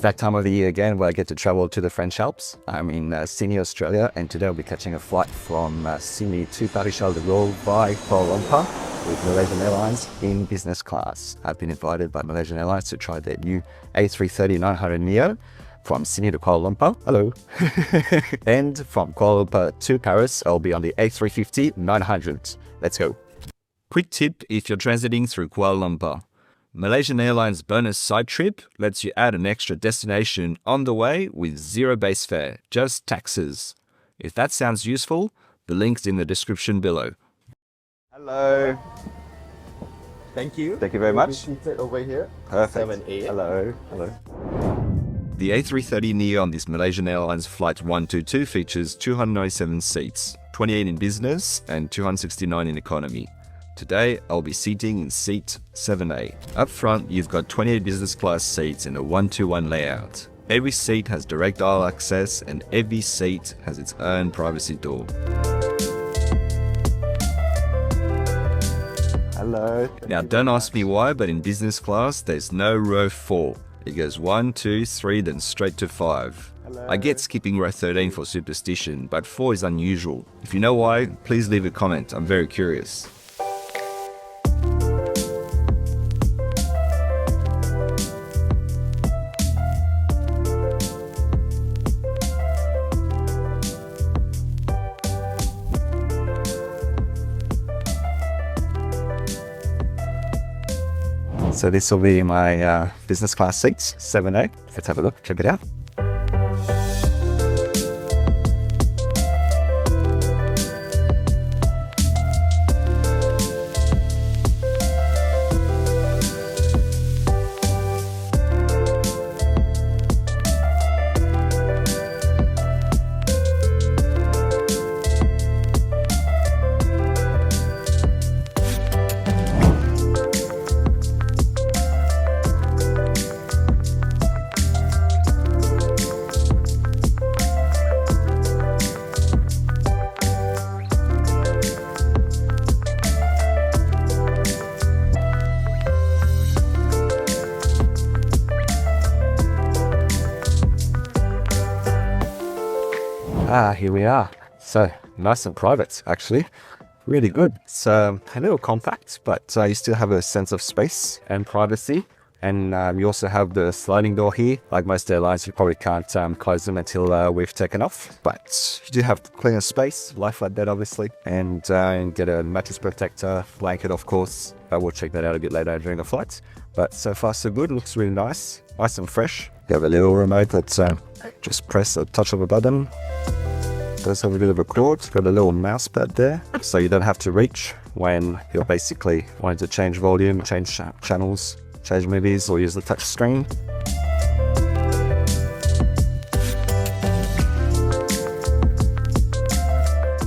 That time of the year again where I get to travel to the French Alps. I'm in Sydney, Australia, and today I'll be catching a flight from Sydney to Paris Charles de Gaulle by Kuala Lumpur with Malaysian Airlines in business class. I've been invited by Malaysian Airlines to try their new A330-900 Neo from Sydney to Kuala Lumpur. Hello. And from Kuala Lumpur to Paris, I'll be on the A350-900. Let's go. Quick tip if you're transiting through Kuala Lumpur. Malaysian Airlines bonus side trip lets you add an extra destination on the way with zero base fare, just taxes. If that sounds useful, the link's in the description below. Hello. Thank you. Thank you very much. Seated over here. Perfect. 7A. Hello. Hello. The A330 Neo on this Malaysian Airlines Flight 122 features 297 seats, 28 in business and 269 in economy. Today, I'll be seating in seat 7A. Up front, you've got 28 business class seats in a 1-to-1 layout. Every seat has direct aisle access and every seat has its own privacy door. Hello. Now, don't ask me why, but in business class, there's no row 4. It goes 1, 2, 3, then straight to 5. Hello. I get skipping row 13 for superstition, but 4 is unusual. If you know why, please leave a comment. I'm very curious. So this will be my business class seats, 7A. Let's have a look, check it out. Here we are. So nice and private, actually. Really good. It's a little compact, but you still have a sense of space and privacy. And you also have the sliding door here. Like most airlines, you probably can't close them until we've taken off. But you do have plenty of space, lie flat bed obviously, and get a mattress protector, blanket of course. We'll check that out a bit later during the flight. But so far so good, looks really nice and fresh. You have a little remote that just press a touch of a button. Does have a bit of a cord, got a little mouse pad there, so you don't have to reach when you're basically wanting to change volume, change channels, change movies, or use the touch screen.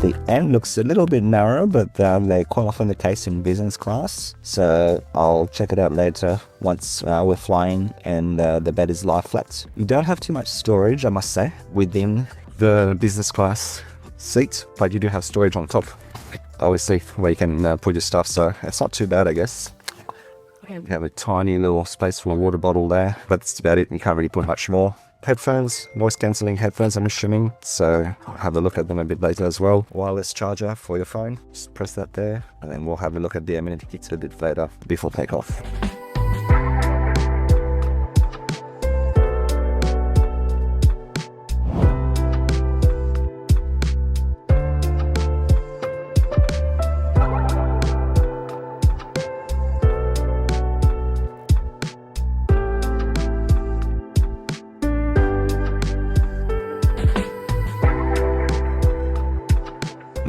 The end looks a little bit narrow, but they're quite often the case in business class, so I'll check it out later once we're flying and the bed is lie flat. You don't have too much storage, I must say, within the business class seat, but you do have storage on top, obviously, where you can put your stuff, so it's not too bad, I guess. You have a tiny little space for a water bottle there, but that's about it. You can't really put much more. Headphones, noise cancelling headphones, I'm assuming, so I'll have a look at them a bit later as well. Wireless charger for your phone, just press that there, and then we'll have a look at the amenity kits a bit later before takeoff.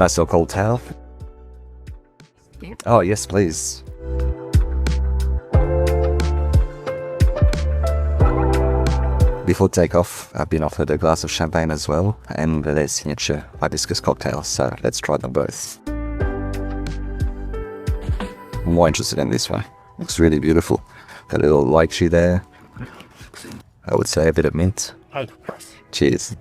nice little cocktail. Oh, yes, please. Before takeoff, I've been offered a glass of champagne as well, and their signature hibiscus cocktail, so let's try them both. I'm more interested in this one. Looks really beautiful. Got a little lychee there. I would say a bit of mint. Cheers.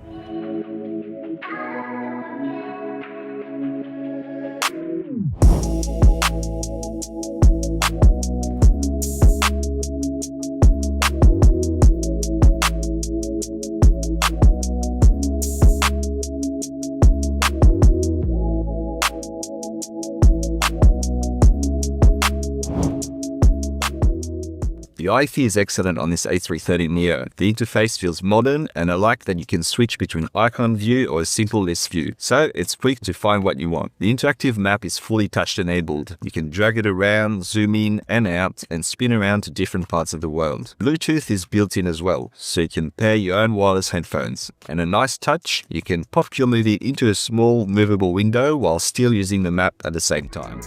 The eye-fee is excellent on this A330 Neo. The interface feels modern, and I like that you can switch between icon view or a simple list view, so it's quick to find what you want. The interactive map is fully touch enabled. You can drag it around, zoom in and out, and spin around to different parts of the world. Bluetooth is built in as well, so you can pair your own wireless headphones. And a nice touch, you can pop your movie into a small movable window while still using the map at the same time.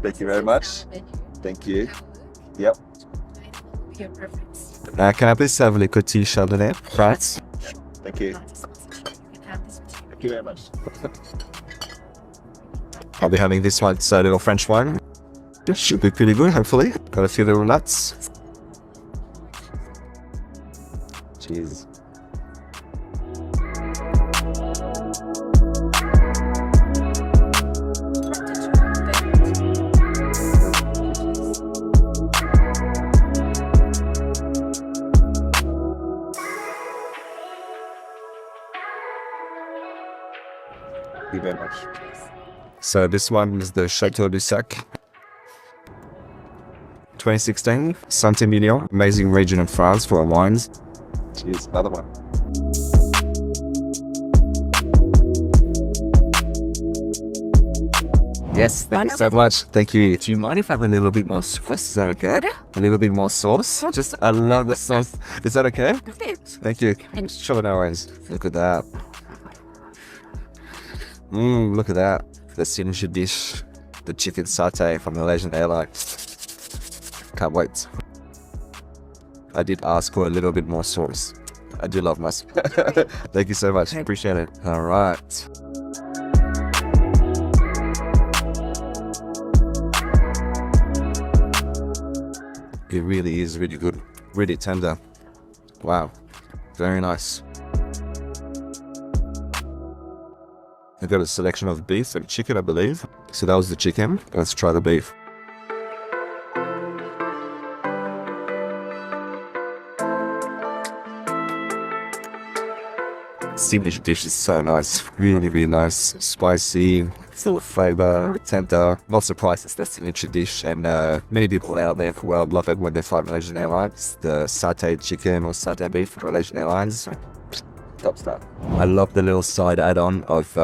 Thank you very much. Thank you. Yep. Your preference. Can I please have a liquid tea Chardonnay? France? Thank you. You can have this. Thank you very much. I'll be having this one, so a little French wine. This should be pretty good, hopefully. Got a few little nuts. Cheers. Thank you very much. So this one is the Chateau du Sac. 2016, Saint-Emilion, amazing region in France for wines. Cheers. Another one. Yes, thank you so much. Thank you. Do you mind if I have a little bit more sauce? Is that okay? A little bit more sauce? Just, I love the sauce. Is that okay? Thank you. Sure, no worries. Look at that. Look at that. The signature dish. The chicken satay from Malaysia Airlines. Can't wait. I did ask for a little bit more sauce. I do love my sauce. Thank you so much. Appreciate it. All right. It really is really good. Really tender. Wow. Very nice. I've got a selection of beef and chicken, I believe. So that was the chicken. Let's try the beef. Signature dish is so nice. Really, really nice. Spicy, full of flavor, tender. Not surprised it's the signature dish. And many people out there well love it when they fly Malaysian Airlines. The satay chicken or satay beef from Malaysian Airlines. top stuff. I love the little side add-on of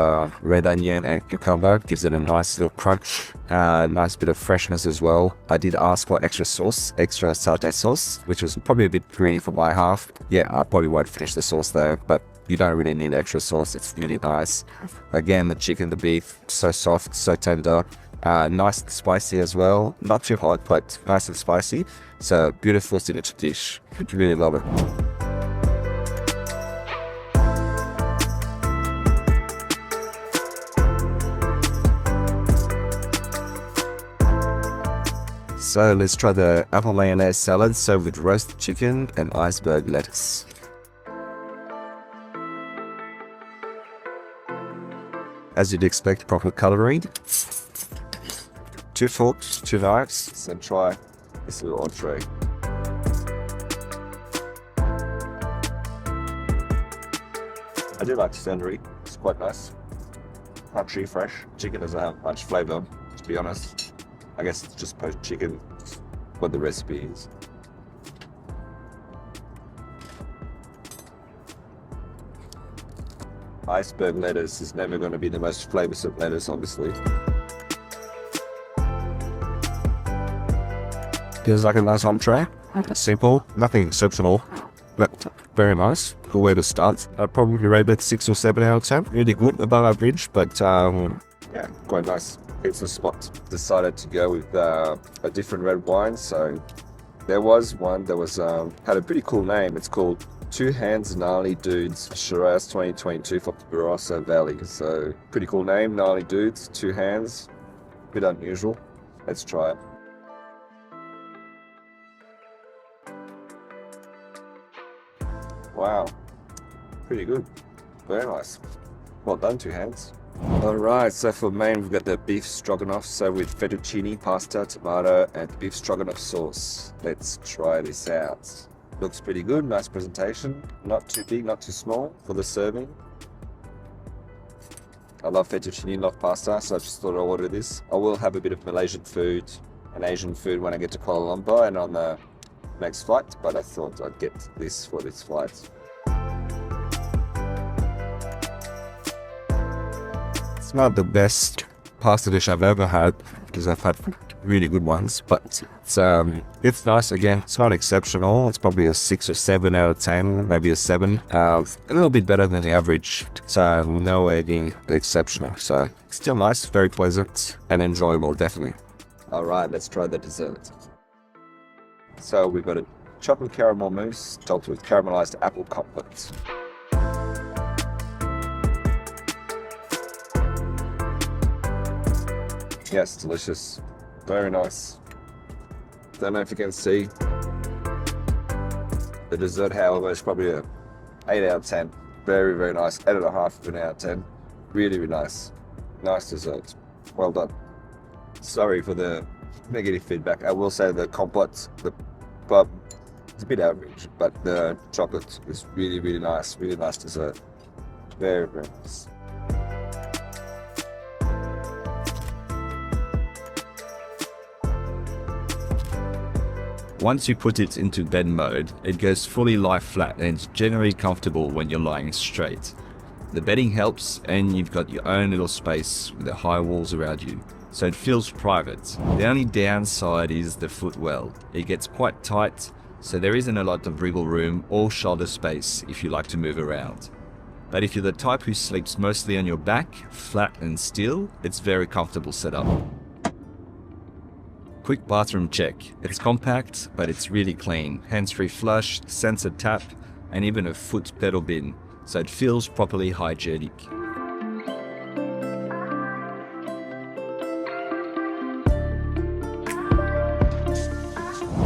red onion and cucumber. Gives it a nice little crunch, nice bit of freshness as well. I did ask for extra sauce, extra satay sauce, which was probably a bit greedy for my half. Yeah, I probably won't finish the sauce though, but you don't really need extra sauce. It's really nice. Again, the chicken, the beef, so soft, so tender. Nice and spicy as well. Not too hot, but nice and spicy. So beautiful signature dish. Really love it. So let's try the apple mayonnaise salad served with roasted chicken and iceberg lettuce. As you'd expect, proper cutlery. 2 forks, 2 knives. And try this little entree. I do like celery. It's quite nice. Crunchy, fresh. Chicken doesn't have much flavor, to be honest. I guess it's just poached chicken, what the recipe is. Iceberg lettuce is never going to be the most flavoursome lettuce, obviously. Feels like a nice entree. Simple, nothing exceptional, but very nice. Good way to start. I'd probably rate it 6 or 7 out of 10. Really good, above average, but Yeah, quite nice. It's a spot. Decided to go with a different red wine. So there was one that was had a pretty cool name. It's called Two Hands Gnarly Dudes Shiraz 2022 from the Barossa Valley. So pretty cool name, Gnarly Dudes, 2 hands. Bit unusual. Let's try it. Wow, pretty good. Very nice. Well done, 2 hands. Alright, so for main we've got the beef stroganoff, so with fettuccine, pasta, tomato and beef stroganoff sauce. Let's try this out. Looks pretty good, nice presentation. Not too big, not too small for the serving. I love fettuccine, love pasta, so I just thought I'd order this. I will have a bit of Malaysian food and Asian food when I get to Kuala Lumpur and on the next flight, but I thought I'd get this for this flight. it's not the best pasta dish I've ever had, because I've had really good ones, but it's nice. Again, it's not exceptional. It's probably a 6 or 7 out of 10, maybe a 7. A little bit better than the average, so no way being exceptional. So still nice, very pleasant and enjoyable, definitely. Alright, let's try the dessert. So we've got a chocolate caramel mousse topped with caramelized apple complex. Yes, delicious. Very nice. Don't know if you can see. The dessert, however, is probably a 8 out of 10. Very, very nice. 8.5 out of 10. Really, really nice. Nice dessert. Well done. Sorry for the negative feedback. I will say the complex, it's a bit average, but the chocolate is really, really nice. Really nice dessert. Very, very nice. Once you put it into bed mode, it goes fully lie flat and it's generally comfortable when you're lying straight. The bedding helps and you've got your own little space with the high walls around you, so it feels private. The only downside is the footwell. It gets quite tight, so there isn't a lot of wriggle room or shoulder space if you like to move around. But if you're the type who sleeps mostly on your back, flat and still, it's very comfortable setup. Quick bathroom check. It's compact, but it's really clean. Hands-free flush, sensor tap, and even a foot pedal bin, so it feels properly hygienic.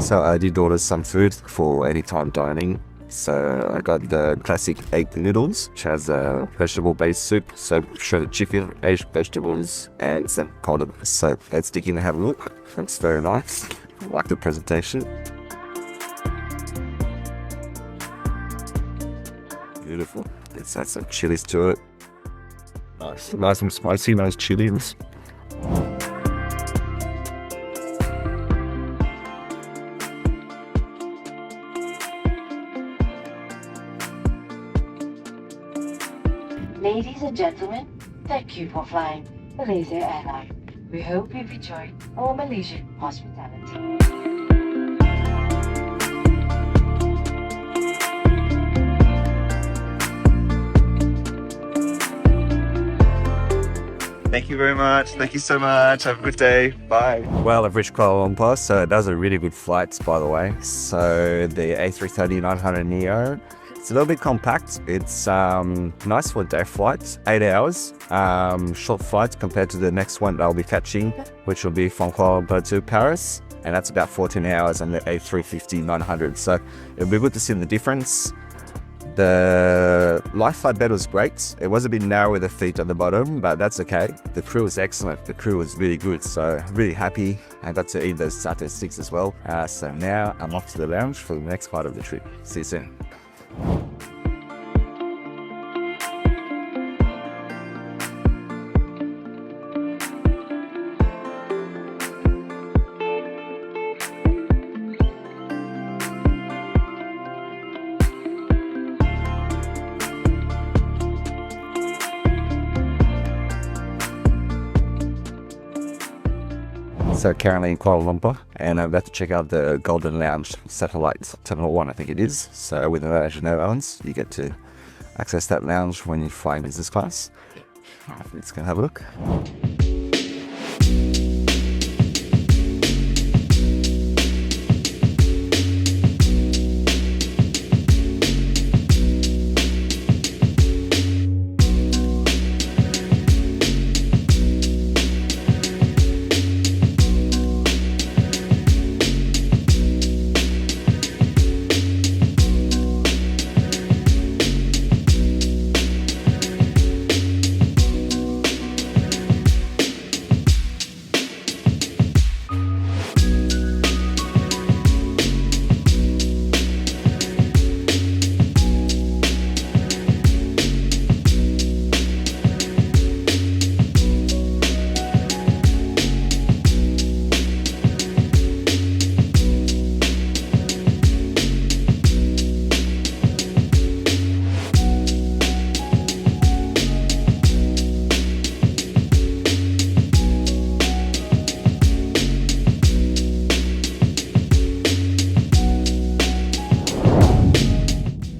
So I did order some food for anytime dining. So I got the classic egg noodles, which has a vegetable-based soup, so shredded chicken, Asian vegetables, and some condiments. So let's dig in and have a look. It's very nice. I like the presentation. Beautiful. Let's add some chilies to it. Nice and spicy, nice chilies. Ladies and gentlemen, thank you for flying Malaysia Airlines. We hope you've enjoyed our Malaysian hospitality. Thank you very much. Thank you so much. Have a good day. Bye. Well, I've reached Kuala Lumpur, so those are really good flights, by the way. So the A330-900 Neo, it's a little bit compact. It's nice for day flights, 8 hours. Short flight compared to the next one that I'll be catching, which will be from Kuala Lumpur to Paris. And that's about 14 hours on the A350-900. So it'll be good to see the difference. The life flight bed was great. It was a bit narrow with the feet at the bottom, but that's okay. The crew was excellent. The crew was really good, so really happy. I got to eat the Satay sticks as well. So now I'm off to the lounge for the next part of the trip. See you soon. So currently in Kuala Lumpur, and I'm about to check out the Golden Lounge satellite Terminal 1, I think it is. So with the Malaysia Airlines, you get to access that lounge when you fly business class. Let's go have a look.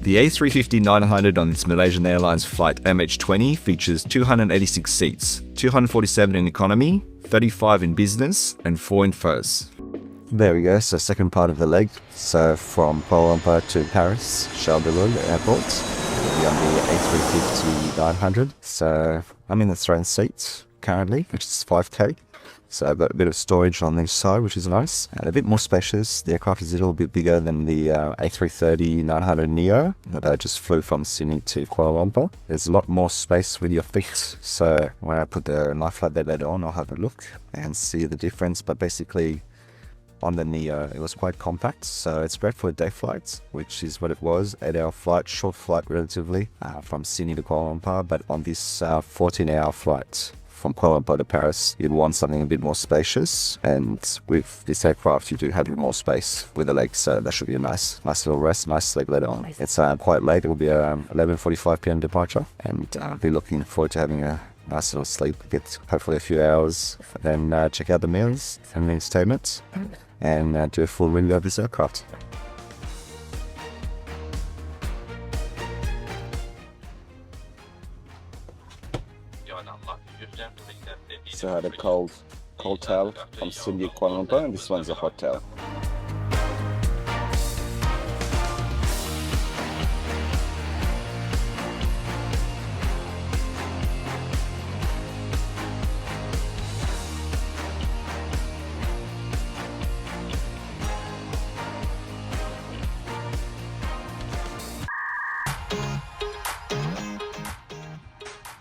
The A350-900 on this Malaysian Airlines flight MH20 features 286 seats, 247 in economy, 35 in business, and 4 in first. There we go, so second part of the leg. So from Kuala Lumpur to Paris, Charles de Gaulle Airport, we'll be on the A350-900. So I'm in the throne seat currently, which is 5K. So I've got a bit of storage on this side, which is nice. And a bit more spacious. The aircraft is a little bit bigger than the A330-900 Neo that I just flew from Sydney to Kuala Lumpur. There's a lot more space with your feet. So when I put the night flight bed later on, I'll have a look and see the difference. But basically, on the Neo, it was quite compact. So it's great for day flights, which is what it was. 8-hour flight, short flight relatively, from Sydney to Kuala Lumpur. But on this 14-hour flight, from Kuala Lumpur to Paris, you'd want something a bit more spacious, and with this aircraft you do have a bit more space with the legs, so that should be a nice little rest, nice sleep later on. It's quite late. It will be 11:45 p.m. departure, and I'll be looking forward to having a nice little sleep, get hopefully a few hours, then check out the meals and the entertainment, and do a full review of this aircraft. So I had a cold towel from Sydney to Kuala Lumpur, and this one's a hot towel.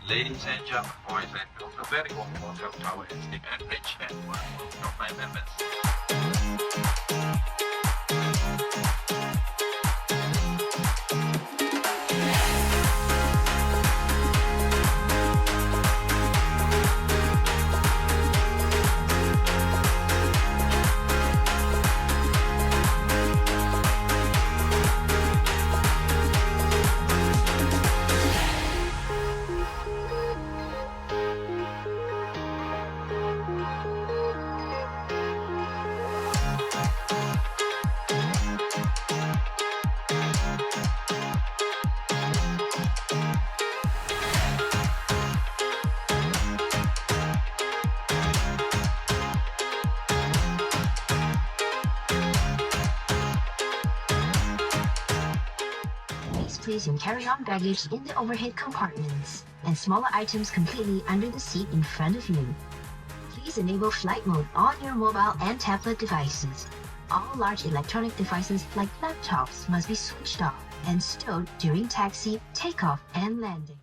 Ladies and gentlemen, boys and girls, a very warm welcome to our esteemed and rich and wonderful flight members. place your carry-on baggage in the overhead compartments and smaller items completely under the seat in front of you. Please enable flight mode on your mobile and tablet devices. All large electronic devices like laptops must be switched off and stowed during taxi, takeoff, and landing.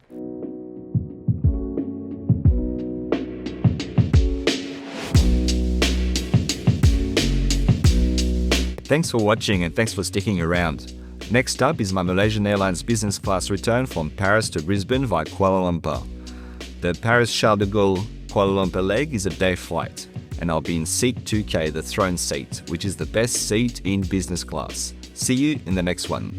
Thanks for watching and thanks for sticking around. Next up is my Malaysian Airlines business class return from Paris to Brisbane via Kuala Lumpur. The Paris-Charles de Gaulle Kuala Lumpur leg is a day flight, and I'll be in seat 2K, the throne seat, which is the best seat in business class. See you in the next one.